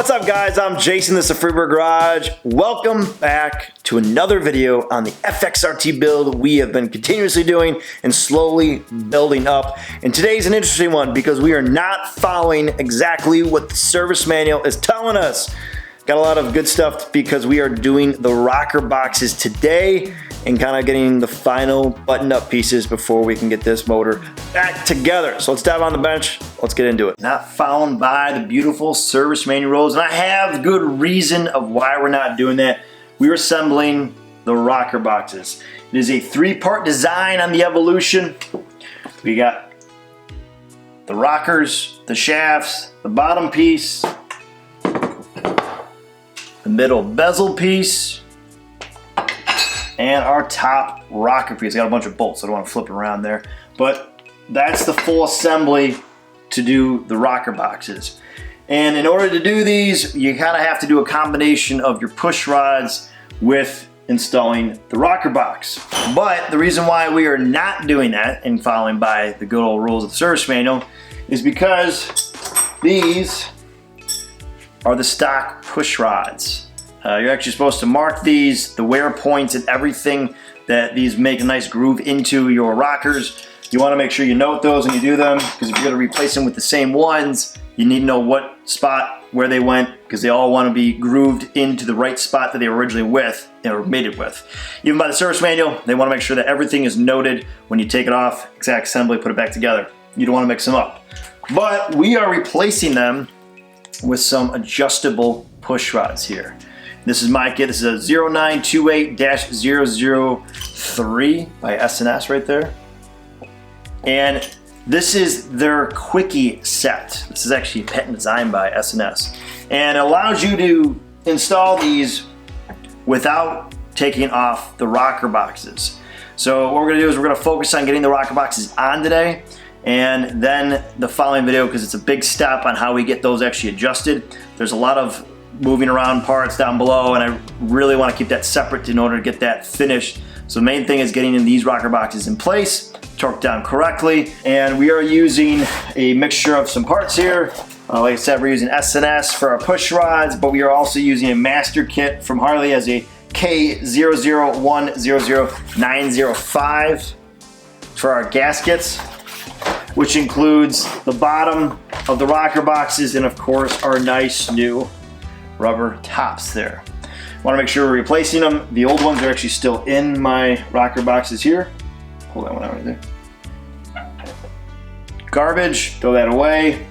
What's up guys, I'm Jason, this is Freebird Garage. Welcome back to another video on the FXRT build we have been continuously doing and slowly building up. And today's an interesting one because we are not following exactly what the service manual is telling us. Got a lot of good stuff because we are doing the rocker boxes today and kind of getting the final buttoned up pieces before we can get this motor back together. So let's dive on the bench, let's get into it. Not found by the beautiful service manual rules, and I have good reason of why we're not doing that. We're assembling the rocker boxes. It is a three-part design on the Evolution. We got the rockers, the shafts, the bottom piece, the middle bezel piece, and our top rocker piece. Got a bunch of bolts, so I don't want to flip it around there. But that's the full assembly to do the rocker boxes. And in order to do these, you kind of have to do a combination of your push rods with installing the rocker box. But the reason why we are not doing that and following by the good old rules of the service manual is because these are the stock push rods. You're actually supposed to mark these, the wear points and everything that these make a nice groove into your rockers. You want to make sure you note those when you do them, because if you're going to replace them with the same ones, you need to know what spot where they went, because they all want to be grooved into the right spot that they were originally with or mated with. Even by the service manual, they want to make sure that everything is noted when you take it off, exact assembly, put it back together. You don't want to mix them up. But we are replacing them with some adjustable push rods here. This is my kit. This is a 0928-003 by S&S right there. And this is their quickie set. This is actually patent designed by S&S. And it allows you to install these without taking off the rocker boxes. So what we're gonna do is we're gonna focus on getting the rocker boxes on today, and then the following video, because it's a big step on how we get those actually adjusted. There's a lot of moving around parts down below, and I really want to keep that separate in order to get that finished. So the main thing is getting in these rocker boxes in place, torqued down correctly, and we are using a mixture of some parts here. Like I said, we're using S&S for our push rods, but we are also using a master kit from Harley as a K00100905 for our gaskets, which includes the bottom of the rocker boxes and of course our nice new rubber tops there. Want to make sure we're replacing them. The old ones are actually still in my rocker boxes here. Pull that one out right there. Garbage, throw that away,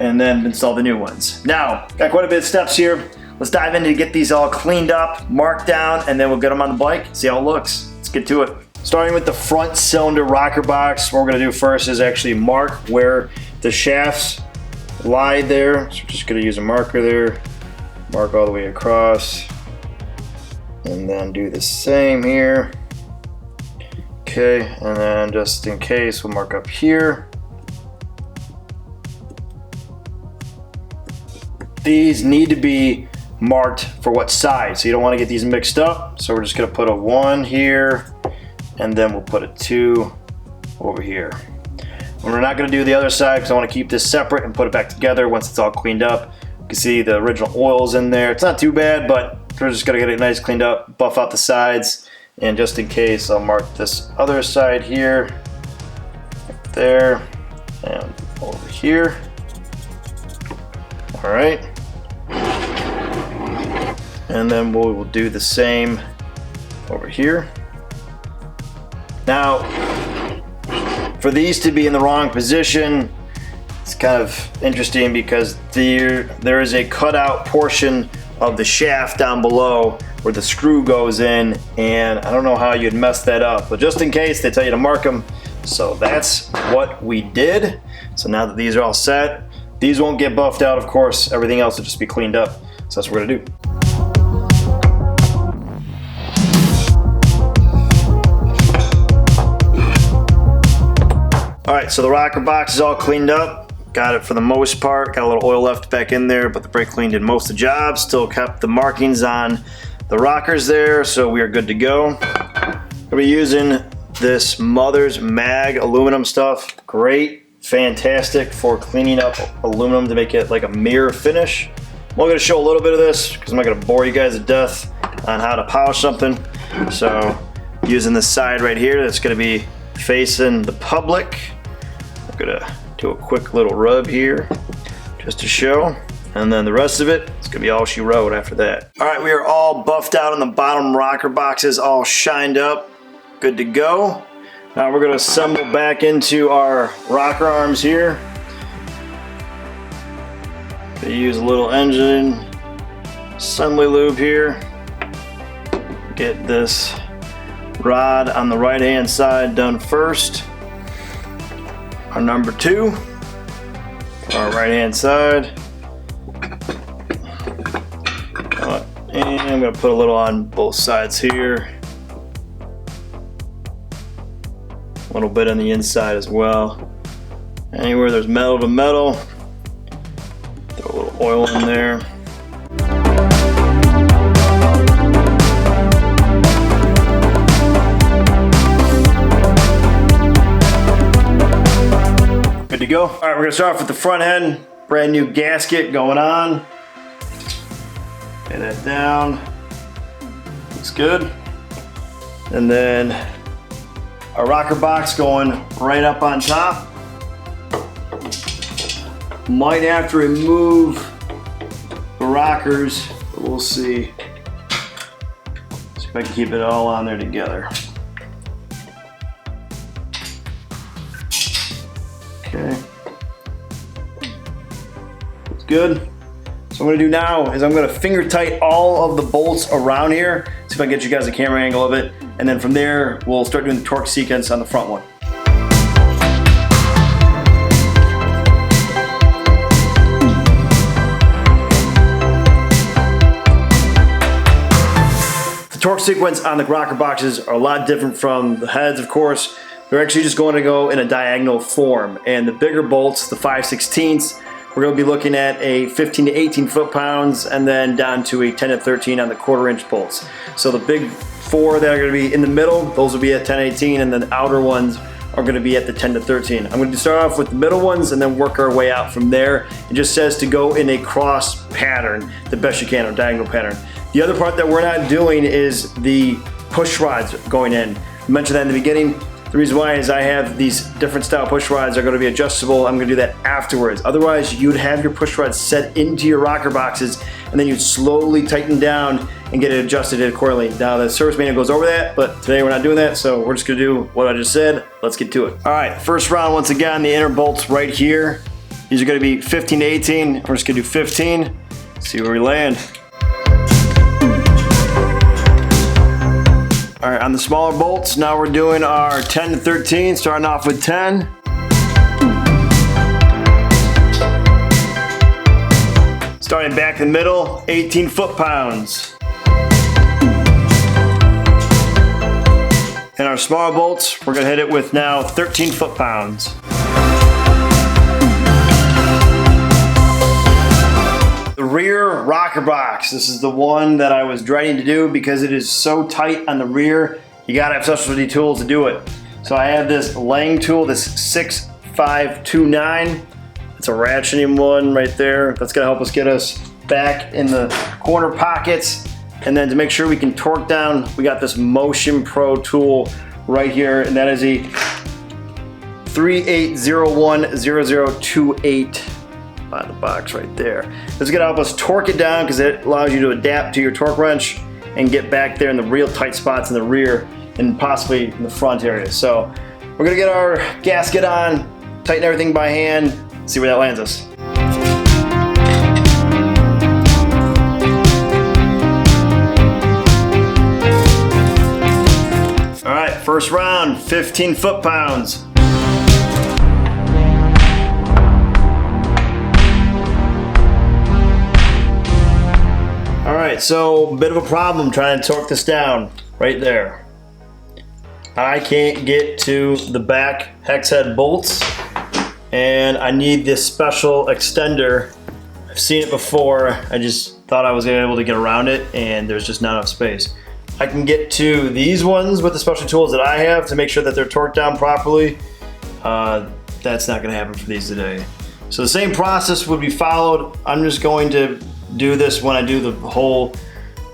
and then install the new ones. Now, got quite a bit of steps here. Let's dive in to get these all cleaned up, marked down, and then we'll get them on the bike, see how it looks. Let's get to it. Starting with the front cylinder rocker box, what we're gonna do first is actually mark where the shafts lie there. So we're just gonna use a marker there, mark all the way across, and then do the same here. Okay, and then just in case, we'll mark up here. These need to be marked for what side, so you don't want to get these mixed up. So we're just gonna put a 1 here, and then we'll put a 2 over here. And we're not going to do the other side because I want to keep this separate and put it back together once it's all cleaned up. You can see the original oil's in there. It's not too bad, but we're just going to get it nice cleaned up, buff out the sides, and just in case, I'll mark this other side here, right there, and over here. All right. And then we'll do the same over here. Now, for these to be in the wrong position, it's kind of interesting because there is a cutout portion of the shaft down below where the screw goes in, and I don't know how you'd mess that up, but just in case, they tell you to mark them. So that's what we did. So now that these are all set, these won't get buffed out, of course. Everything else will just be cleaned up. So that's what we're gonna do. All right, so the rocker box is all cleaned up. Got it for the most part. Got a little oil left back in there, but the brake clean did most of the job. Still kept the markings on the rockers there, so we are good to go. We'll be using this Mother's Mag aluminum stuff. Great, fantastic for cleaning up aluminum to make it like a mirror finish. I'm only gonna show a little bit of this because I'm not gonna bore you guys to death on how to polish something. So using this side right here that's gonna be facing the public, I'm gonna do a quick little rub here just to show. And then the rest of it, it's gonna be all she wrote after that. All right, we are all buffed out on the bottom rocker boxes, all shined up, good to go. Now we're gonna assemble back into our rocker arms here. Gonna use a little engine assembly lube here. Get this rod on the right hand side done first. Our number 2, our right hand side. And I'm gonna put a little on both sides here. A little bit on the inside as well. Anywhere there's metal to metal, throw a little oil in there. Good to go. All right, we're gonna start off with the front end. Brand new gasket going on. Lay that down. Looks good. And then our rocker box going right up on top. Might have to remove the rockers, but we'll see. See if I can keep it all on there together. Okay. It's good. So what I'm gonna do now is I'm gonna finger tight all of the bolts around here, see if I can get you guys a camera angle of it, and then from there, we'll start doing the torque sequence on the front one. The torque sequence on the rocker boxes are a lot different from the heads, of course. They're actually just going to go in a diagonal form, and the bigger bolts, the 5/16, we're going to be looking at a 15 to 18 foot-pounds and then down to a 10 to 13 on the 1/4 inch bolts. So the big 4 that are going to be in the middle, those will be at 10 to 18, and then the outer ones are going to be at the 10 to 13. I'm going to start off with the middle ones and then work our way out from there. It just says to go in a cross pattern the best you can, or diagonal pattern. The other part that we're not doing is the push rods going in. I mentioned that in the beginning. The reason why is I have these different style push rods are going to be adjustable. I'm going to do that afterwards. Otherwise, you'd have your push rods set into your rocker boxes and then you'd slowly tighten down and get it adjusted accordingly. Now the service manual goes over that, but today we're not doing that, so we're just going to do what I just said. Let's get to it. All right, first round, once again, the inner bolts right here. These are going to be 15 to 18. We're just going to do 15. See where we land. All right, on the smaller bolts, now we're doing our 10 to 13, starting off with 10. Starting back in the middle, 18 foot-pounds. And our smaller bolts, we're gonna hit it with now 13 foot-pounds. The rear rocker box, this is the one that I was dreading to do because it is so tight on the rear. You gotta have specialty tools to do it. So I have this Lang tool, this 6529. It's a ratcheting one right there. That's gonna help us get us back in the corner pockets. And then to make sure we can torque down, we got this Motion Pro tool right here, and that is a 38010028. On the box right there. This is gonna help us torque it down because it allows you to adapt to your torque wrench and get back there in the real tight spots in the rear and possibly in the front area. So we're gonna get our gasket on, tighten everything by hand, see where that lands us. All right, first round, 15 foot-pounds. All right, so a bit of a problem trying to torque this down right there. I can't get to the back hex head bolts, and I need this special extender. I've seen it before. I just thought I was able to get around it, and there's just not enough space. I can get to these ones with the special tools that I have to make sure that they're torqued down properly. That's not gonna happen for these today. So the same process would be followed. I'm just going to do this when I do the whole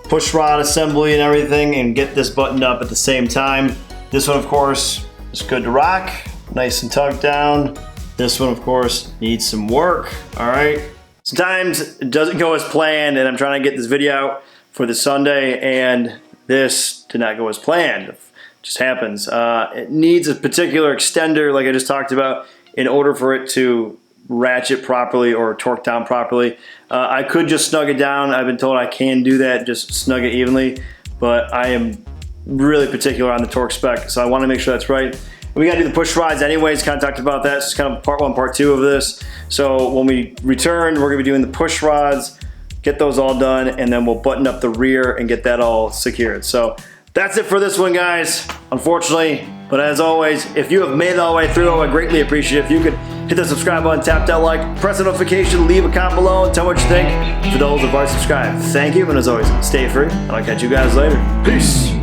push rod assembly and everything and get this buttoned up at the same time. This one, of course, is good to rock, nice and tucked down. This one, of course, needs some work, all right? Sometimes it doesn't go as planned, and I'm trying to get this video out for the Sunday, and this did not go as planned. It just happens. It needs a particular extender, like I just talked about, in order for it to ratchet properly or torque down properly. I could just snug it down. I've been told I can do that, just snug it evenly, but I am really particular on the torque spec, so I want to make sure that's right. We got to do the push rods anyways, kind of talked about that. It's kind of part one, part two of this. So when we return, we're going to be doing the push rods, get those all done, and then we'll button up the rear and get that all secured. So that's it for this one, guys, unfortunately. But as always, if you have made it all the way through, I would greatly appreciate it if you could hit the subscribe button, tap that like, press the notification, leave a comment below, and tell me what you think. For those who've already subscribed, thank you, and as always, stay free, and I'll catch you guys later. Peace.